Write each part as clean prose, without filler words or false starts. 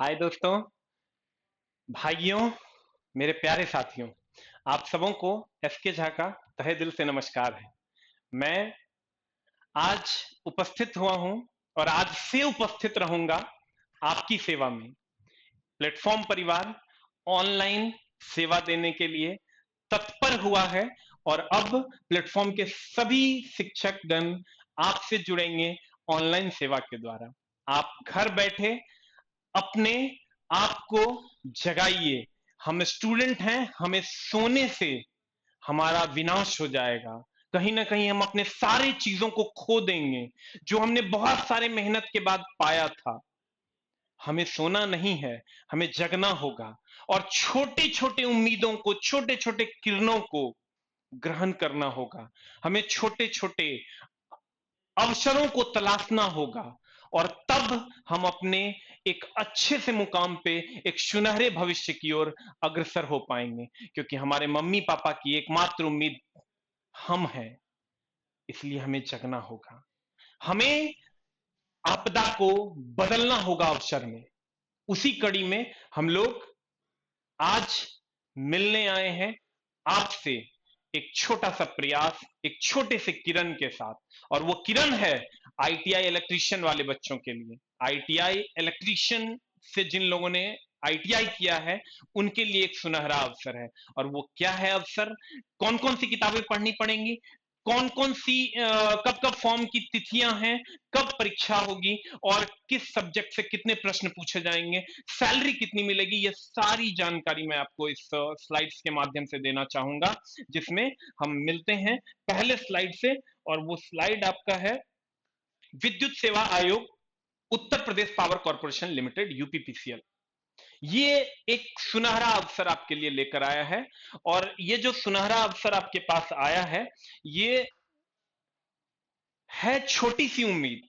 हाय दोस्तों, भाइयों, मेरे प्यारे साथियों, आप सबों को एसके झा का तहे दिल से नमस्कार है। मैं आज उपस्थित हुआ हूं और आज से उपस्थित रहूंगा आपकी सेवा में। प्लेटफॉर्म परिवार ऑनलाइन सेवा देने के लिए तत्पर हुआ है और अब प्लेटफॉर्म के सभी शिक्षक गण आपसे जुड़ेंगे ऑनलाइन सेवा के द्वारा। आप घर बैठे अपने आप को जगाइए। हम स्टूडेंट हैं, हमें सोने से हमारा विनाश हो जाएगा। कहीं ना कहीं हम अपने सारे चीजों को खो देंगे जो हमने बहुत सारे मेहनत के बाद पाया था। हमें सोना नहीं है, हमें जगना होगा और छोटे छोटे उम्मीदों को, छोटे छोटे किरणों को ग्रहण करना होगा। हमें छोटे छोटे अवसरों को तलाशना होगा और तब हम अपने एक अच्छे से मुकाम पे, एक सुनहरे भविष्य की ओर अग्रसर हो पाएंगे, क्योंकि हमारे मम्मी पापा की एकमात्र उम्मीद हम हैं। इसलिए हमें जगना होगा, हमें आपदा को बदलना होगा अवसर में। उसी कड़ी में हम लोग आज मिलने आए हैं आपसे, एक छोटा सा प्रयास, एक छोटे से किरण के साथ। और वो किरण है आईटीआई इलेक्ट्रीशियन वाले बच्चों के लिए। आईटीआई इलेक्ट्रीशियन से जिन लोगों ने आईटीआई किया है, उनके लिए एक सुनहरा अवसर है। और वो क्या है अवसर? कौन कौन सी किताबें पढ़नी पड़ेंगी, कौन कौन सी कब कब फॉर्म की तिथियां हैं, कब परीक्षा होगी और किस सब्जेक्ट से कितने प्रश्न पूछे जाएंगे, सैलरी कितनी मिलेगी, ये सारी जानकारी मैं आपको इस स्लाइड्स के माध्यम से देना चाहूंगा, जिसमें हम मिलते हैं पहले स्लाइड से। और वो स्लाइड आपका है विद्युत सेवा आयोग, Uttar Pradesh power corporation limited, UPPCL. ये एक सुनहरा अवसर आपके लिए लेकर आया है। और ये जो सुनहरा अवसर आपके पास आया है, ये है छोटी सी उम्मीद,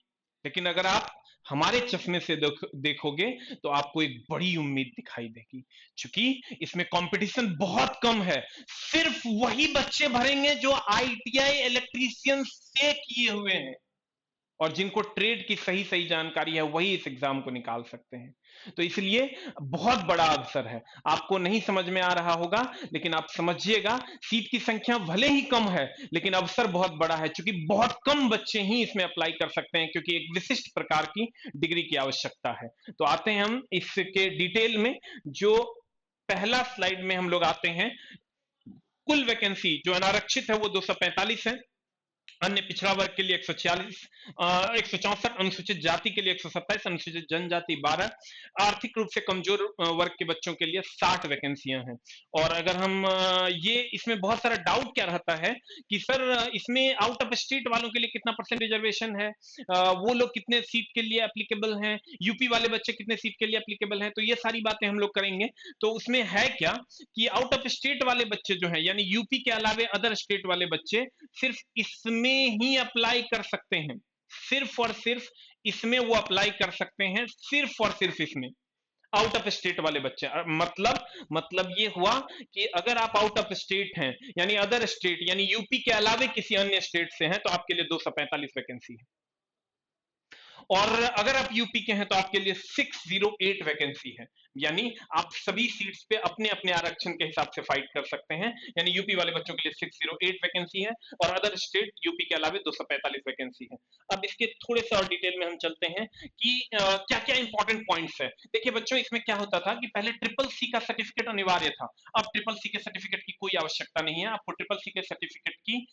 लेकिन अगर आप हमारे चश्मे से देखोगे तो आपको एक बड़ी उम्मीद दिखाई देगी। क्योंकि इसमें कंपटीशन बहुत कम है। सिर्फ वही बच्चे भरेंगे जो आईटीआई इलेक्ट्रीशियन से किए हुए हैं, और जिनको ट्रेड की सही सही जानकारी है वही इस एग्जाम को निकाल सकते हैं। तो इसलिए बहुत बड़ा अवसर है। आपको नहीं समझ में आ रहा होगा, लेकिन आप समझिएगा, सीट की संख्या भले ही कम है लेकिन अवसर बहुत बड़ा है, क्योंकि बहुत कम बच्चे ही इसमें अप्लाई कर सकते हैं, क्योंकि एक विशिष्ट प्रकार की डिग्री की आवश्यकता है। तो आते हैं हम इसके डिटेल में। जो पहला स्लाइड में हम लोग आते हैं, कुल वैकेंसी जो अनारक्षित है वो 245 है, अन्य पिछड़ा वर्ग के लिए 146, 164, अनुसूचित जाति के लिए 127, अनुसूचित जनजाति 12, आर्थिक रूप से कमजोर वर्ग के बच्चों के लिए 60 वैकेंसियां हैं। और अगर हम ये इसमें बहुत सारा डाउट क्या रहता है कि सर इसमें आउट ऑफ स्टेट वालों के लिए कितना परसेंट रिजर्वेशन है, वो लोग कितने सीट के लिए एप्लीकेबल हैं, यूपी वाले बच्चे कितने सीट के लिए एप्लीकेबल हैं, तो ये सारी बातें हम लोग करेंगे। तो उसमें है क्या कि आउट ऑफ स्टेट वाले बच्चे जो हैं, यानी यूपी के अलावे अदर स्टेट वाले बच्चे सिर्फ इसमें ही अप्लाई कर सकते हैं। सिर्फ और सिर्फ इसमें वो अप्लाई कर सकते हैं, सिर्फ और सिर्फ इसमें। आउट ऑफ स्टेट वाले बच्चे, मतलब ये हुआ कि अगर आप आउट ऑफ स्टेट हैं, यानी अदर स्टेट, यानी यूपी के अलावे किसी अन्य स्टेट से हैं, तो आपके लिए 245 वैकेंसी है। और अगर आप यूपी के हैं तो आपके लिए 608 वैकेंसी है। यानी आप सभी सीट्स पे अपने अपने आरक्षण के हिसाब से फाइट कर सकते हैं। यानी यूपी वाले बच्चों के लिए 608 वैकेंसी है और अदर स्टेट यूपी के अलावे 245 वैकेंसी है। अब इसके थोड़े से और डिटेल में हम चलते हैं कि क्या क्या इंपॉर्टेंट पॉइंट्स है। देखिए बच्चों, इसमें क्या होता था कि पहले ट्रिपल सी का सर्टिफिकेट अनिवार्य था। अब ट्रिपल सी के सर्टिफिकेट की कोई आवश्यकता नहीं है, आपको ट्रिपल सी के सर्टिफिकेट की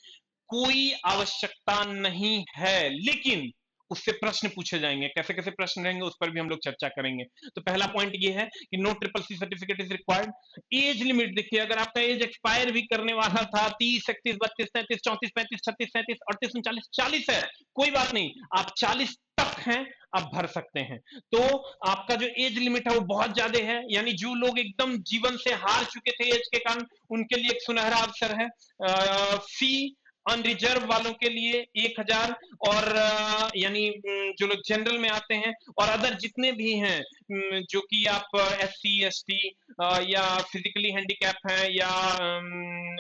कोई आवश्यकता नहीं है, लेकिन उससे प्रश्न पूछे जाएंगे। कैसे कैसे प्रश्न रहेंगे उस पर भी हम लोग चर्चा करेंगे। तो पहला पॉइंट ये है कि no triple C certificate is required. Age limit देखिए, अगर आपका एज एक्सपायर भी करने वाला था, 30, 31, 32, 33, 34, 35, 36, 37, 38, 39, 40 है, कोई बात नहीं, आप 40 तक हैं, आप भर सकते हैं। तो आपका जो एज लिमिट है वो बहुत ज्यादा है, यानी जो लोग एकदम जीवन से हार चुके थे एज के कारण, उनके लिए एक सुनहरा अवसर है। फी अनरिजर्व वालों के लिए 1000, और यानी जो लोग जनरल में आते हैं और अदर जितने भी हैं, जो कि आप एस सी एस टी या फिजिकली हैंडीकैप हैं या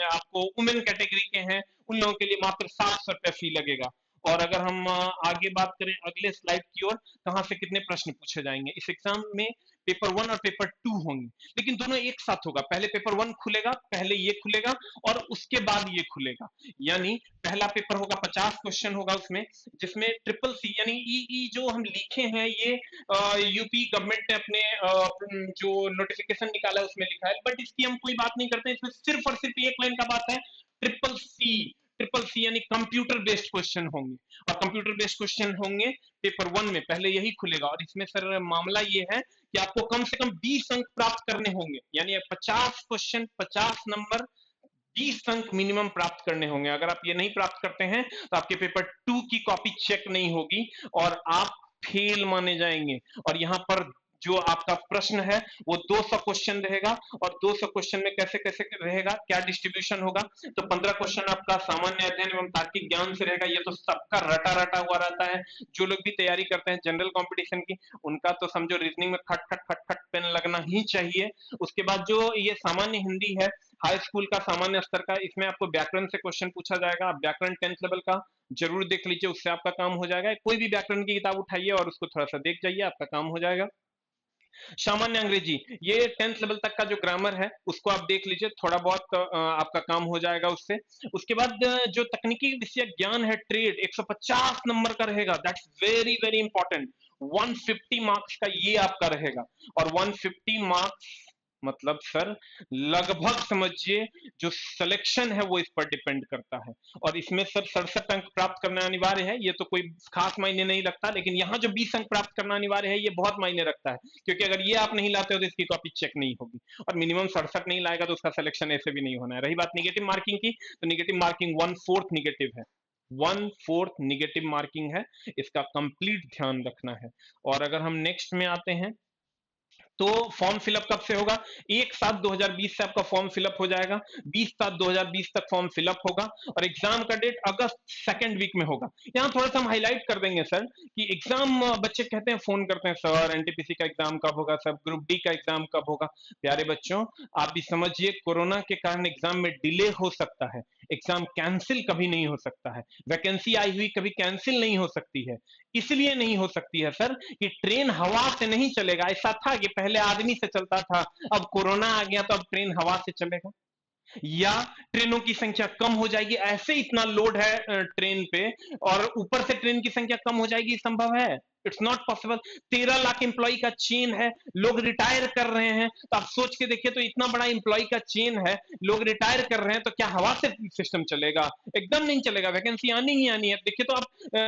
आपको वुमेन कैटेगरी के हैं, उन लोगों के लिए मात्र 700 रुपये फी लगेगा। और अगर हम आगे बात करें अगले स्लाइड की ओर, कहां से कितने प्रश्न पूछे जाएंगे इस एग्जाम में। पेपर 1 और पेपर 2 होंगे, लेकिन दोनों एक साथ होगा। पहले पेपर 1 खुलेगा, पहले ये खुलेगा और उसके बाद ये खुलेगा। यानी पहला पेपर होगा, 50 क्वेश्चन होगा उसमें, जिसमें ट्रिपल सी यानी ई जो हम लिखे हैं ये यूपी गवर्नमेंट ने अपने जो नोटिफिकेशन निकाला है उसमें लिखा है, बट इसकी हम कोई बात नहीं करते हैं। इसमें सिर्फ और सिर्फ एक लाइन का बात है, ट्रिपल सी। ट्रिपल सी यानी कंप्यूटर बेस्ड क्वेश्चन होंगे, और कंप्यूटर बेस्ड क्वेश्चन होंगे पेपर 1 में, पहले यही खुलेगा। और इसमें सर मामला ये है कि आपको कम से कम 20 अंक प्राप्त करने होंगे, यानी 50 क्वेश्चन 50 नंबर, 20 अंक मिनिमम प्राप्त करने होंगे। अगर आप ये नहीं प्राप्त करते हैं तो आपके पेपर 2 की कॉपी चेक नहीं होगी और आप फेल माने जाएंगे। और यहाँ पर जो आपका प्रश्न है वो 200 क्वेश्चन रहेगा, और 200 क्वेश्चन में कैसे कैसे रहेगा, क्या डिस्ट्रीब्यूशन होगा। तो 15 क्वेश्चन आपका सामान्य अध्ययन एवं तार्किक ज्ञान से रहेगा। ये तो सबका रटा रटा हुआ रहता है। जो लोग भी तैयारी करते हैं जनरल कंपटीशन की, उनका तो समझो रीजनिंग में खट खट खट खट पेन लगना ही चाहिए। उसके बाद जो ये सामान्य हिंदी है, हाई स्कूल का सामान्य स्तर का, इसमें आपको व्याकरण से क्वेश्चन पूछा जाएगा। आप व्याकरण 10th लेवल का जरूर देख लीजिए, उससे आपका काम हो जाएगा। कोई भी व्याकरण की किताब उठाइए और उसको थोड़ा सा देख जाइए, आपका काम हो जाएगा। सामान्य अंग्रेजी, ये 10th लेवल तक का जो ग्रामर है उसको आप देख लीजिए, थोड़ा बहुत आपका काम हो जाएगा उससे। उसके बाद जो तकनीकी विषय ज्ञान है, ट्रेड 150 नंबर का रहेगा, that's very very important. 150 marks का ये आपका रहेगा, और 150 मार्क्स मतलब सर लगभग समझिए जो सिलेक्शन है वो इस पर डिपेंड करता है। और इसमें सर 67 अंक प्राप्त करना अनिवार्य है, ये तो कोई खास मायने नहीं रखता, लेकिन यहाँ जो 20 अंक प्राप्त करना अनिवार्य है ये बहुत मायने रखता है, क्योंकि अगर ये आप नहीं लाते हो तो इसकी कॉपी चेक नहीं होगी, और मिनिमम 67 नहीं लाएगा तो उसका सिलेक्शन ऐसे भी नहीं होना है। रही बात निगेटिव मार्किंग की, तो निगेटिव मार्किंग 1/4 निगेटिव है, 1/4 निगेटिव मार्किंग है, इसका कंप्लीट ध्यान रखना है। और अगर हम नेक्स्ट में आते हैं, तो फॉर्म फिलअप कब से होगा, 1/7/2020 से आपका फॉर्म फिलअप हो जाएगा, 20/7/2020 तक फॉर्म फिलअप होगा, और एग्जाम का डेट अगस्त सेकेंड वीक में होगा। यहाँ थोड़ा सा हम हाईलाइट कर देंगे सर कि एग्जाम, बच्चे कहते हैं, फोन करते हैं, सर एनटीपीसी का एग्जाम कब होगा, सर ग्रुप डी का एग्जाम कब होगा। प्यारे बच्चों, आप भी समझिए, कोरोना के कारण एग्जाम में डिले हो सकता है, एग्जाम कैंसिल कभी नहीं हो सकता है, वैकेंसी आई हुई कभी कैंसिल नहीं हो सकती है। इसलिए नहीं हो सकती है सर कि ट्रेन हवा से नहीं चलेगा। ऐसा था कि पहले आदमी से चलता था, अब कोरोना आ गया तो अब ट्रेन हवा से चलेगा, या ट्रेनों की संख्या कम हो जाएगी, ऐसे इतना लोड है ट्रेन पे, और ऊपर से ट्रेन की संख्या कम हो जाएगी, संभव है? It's not possible. 13 lakh employ का चेन है, लोग रिटायर कर रहे हैं, तो आप सोच के देखिए, तो इतना बड़ा एम्प्लॉय का चेन है, लोग रिटायर कर रहे हैं, तो क्या हवा से सिस्टम चलेगा? एकदम नहीं चलेगा, वैकेंसी आनी ही आनी है। देखिए तो आप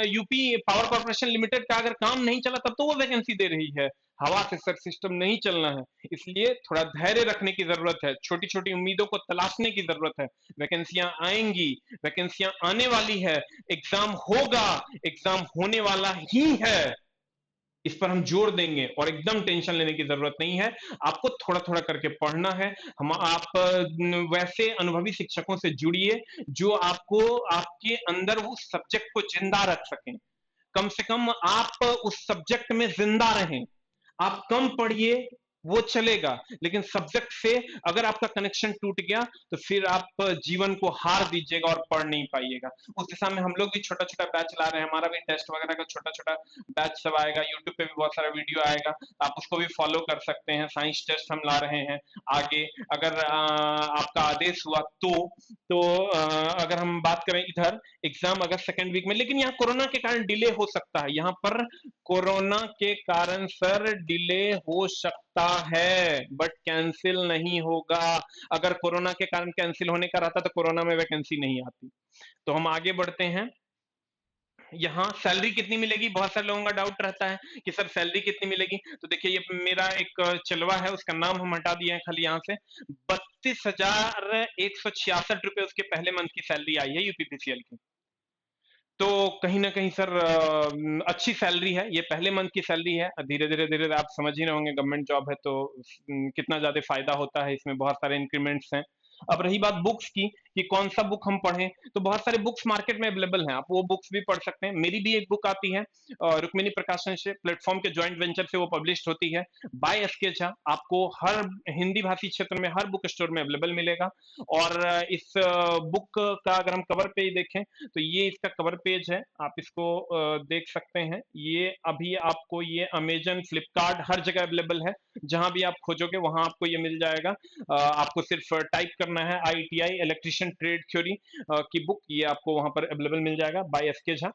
यूपी पावर कॉर्पोरेशन लिमिटेड का अगर काम नहीं चला तब तो वो वैकेंसी दे रही है, हवा से सर सिस्टम नहीं चलना है। इसलिए थोड़ा धैर्य रखने की जरूरत है, छोटी छोटी उम्मीदों को तलाशने की जरूरत है। वैकेंसियां आएंगी, वैकेंसियां आने वाली है, एग्जाम होगा, एग्जाम होने वाला ही है, इस पर हम जोर देंगे, और एकदम टेंशन लेने की जरूरत नहीं है। आपको थोड़ा थोड़ा करके पढ़ना है। हम आप वैसे अनुभवी शिक्षकों से जुड़िए जो आपको आपके अंदर उस सब्जेक्ट को जिंदा रख सकें, कम से कम आप उस सब्जेक्ट में जिंदा रहें। आप कम पढ़िए वो चलेगा, लेकिन सब्जेक्ट से अगर आपका कनेक्शन टूट गया तो फिर आप जीवन को हार दीजिएगा और पढ़ नहीं पाइएगा। उस दिशा में हम लोग भी छोटा छोटा बैच चला रहे हैं, हमारा भी टेस्ट वगैरह का छोटा छोटा बैच सब आएगा, यूट्यूब पे भी बहुत सारा वीडियो आएगा, आप उसको भी फॉलो कर सकते हैं। साइंस टेस्ट हम ला रहे हैं आगे, अगर आपका आदेश हुआ तो अगर हम बात करें इधर, एग्जाम अगस्त सेकेंड वीक में, लेकिन यहाँ कोरोना के कारण डिले हो सकता है। यहाँ पर कोरोना के कारण सर डिले हो सकता है, बट कैंसिल नहीं होगा। अगर कोरोना के कारण कैंसिल होने का रहता तो कोरोना में वैकेंसी नहीं आती। तो हम आगे बढ़ते हैं। यहाँ सैलरी कितनी मिलेगी, बहुत सारे लोगों का डाउट रहता है कि सर सैलरी कितनी मिलेगी। तो देखिए, ये मेरा एक चलवा है, उसका नाम हम हटा दिए हैं खाली यहाँ से। 32,166 रुपए उसके पहले मंथ की सैलरी आई है यूपीपीसीएल की। तो कहीं ना कहीं सर अच्छी सैलरी है, ये पहले मंथ की सैलरी है। धीरे धीरे धीरे धीरे आप समझ ही रहे होंगे, गवर्नमेंट जॉब है तो कितना ज्यादा फायदा होता है, इसमें बहुत सारे इंक्रीमेंट्स हैं। अब रही बात बुक्स की, कि कौन सा बुक हम पढ़ें, तो बहुत सारे बुक्स मार्केट में अवेलेबल हैं, आप वो बुक्स भी पढ़ सकते हैं। मेरी भी एक बुक आती है रुक्मिणी प्रकाशन से, प्लेटफॉर्म के जॉइंट वेंचर से वो पब्लिश होती है, बाय एसके झा। आपको हर हिंदी भाषी क्षेत्र में हर बुक स्टोर में अवेलेबल मिलेगा। और इस बुक का अगर हम कवर पेज देखें तो ये इसका कवर पेज है, आप इसको देख सकते हैं। ये अभी आपको ये अमेजन, फ्लिपकार्ट हर जगह अवेलेबल है, जहां भी आप खोजोगे वहां आपको ये मिल जाएगा। आपको सिर्फ टाइप करना है आईटीआई इलेक्ट्रिशियन ट्रेड थ्योरी की बुक, ये आपको वहां पर अवेलेबल मिल जाएगा बाय एसके झा।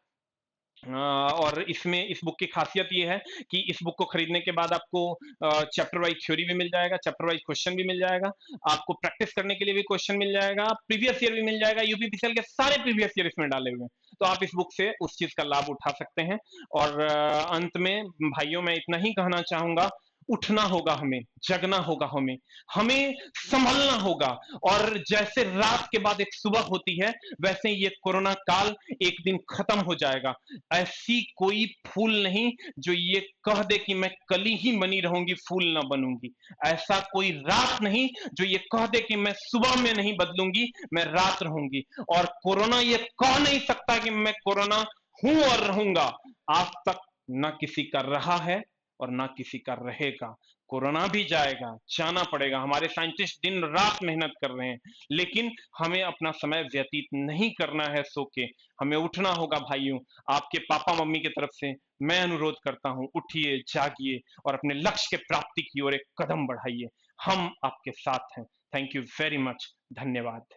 और इसमें इस बुक की खासियत ये है कि इस बुक को खरीदने के बाद आपको चैप्टर वाइज थ्योरी भी मिल जाएगा, चैप्टर वाइज क्वेश्चन भी मिल जाएगा, आपको प्रैक्टिस करने के लिए भी क्वेश्चन मिल जाएगा, प्रीवियस ईयर भी मिल जाएगा, यूपीपीसीएल के सारे प्रीवियस ईयर इसमें डाले हुए हैं। तो आप इस बुक से उस चीज का लाभ उठा सकते हैं। और अंत में भाइयों मैं इतना ही कहना चाहूंगा, उठना होगा हमें, जगना होगा हमें, हमें संभलना होगा। और जैसे रात के बाद एक सुबह होती है, वैसे ये कोरोना काल एक दिन खत्म हो जाएगा। ऐसी कोई फूल नहीं जो ये कह दे कि मैं कली ही बनी रहूंगी, फूल ना बनूंगी। ऐसा कोई रात नहीं जो ये कह दे कि मैं सुबह में नहीं बदलूंगी, मैं रात रहूंगी। और कोरोना ये कह नहीं सकता कि मैं कोरोना हूं और रहूंगा। आज तक ना किसी का रहा है और ना किसी का रहेगा। कोरोना भी जाएगा, जाना पड़ेगा, हमारे साइंटिस्ट दिन रात मेहनत कर रहे हैं, लेकिन हमें अपना समय व्यतीत नहीं करना है सो के, हमें उठना होगा भाइयों। आपके पापा मम्मी की तरफ से मैं अनुरोध करता हूं, उठिए, जागिए और अपने लक्ष्य के प्राप्ति की ओर एक कदम बढ़ाइए। हम आपके साथ हैं। Thank you very much. धन्यवाद।